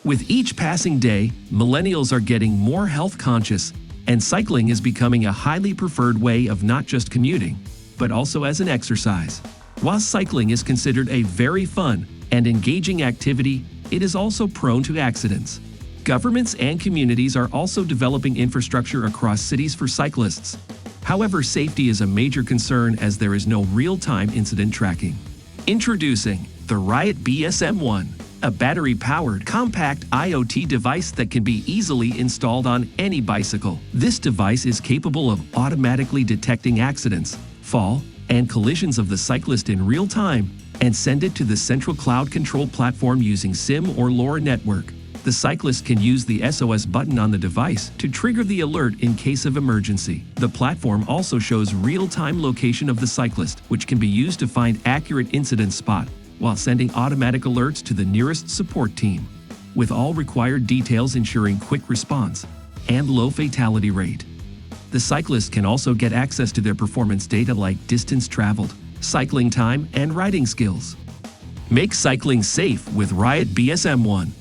With each passing day, millennials are getting more health conscious, and cycling is becoming a highly preferred way of not just commuting, but also as an exercise. While cycling is considered a very fun and engaging activity, it is also prone to accidents. Governments and communities are also developing infrastructure across cities for cyclists. However, safety is a major concern as there is no real-time incident tracking. Introducing the RIOT BSM ONE, a battery-powered, compact IoT device that can be easily installed on any bicycle. This device is capable of automatically detecting accidents, fall, and collisions of the cyclist in real time and send it to the central cloud control platform using SIM or LoRa network. The cyclist can use the SOS button on the device to trigger the alert in case of emergency. The platform also shows real-time location of the cyclist, which can be used to find accurate incident spot while sending automatic alerts to the nearest support team, with all required details ensuring quick response and low fatality rate. The cyclist can also get access to their performance data like distance traveled, cycling time, and riding skills. Make cycling safe with RIOT BSM ONE.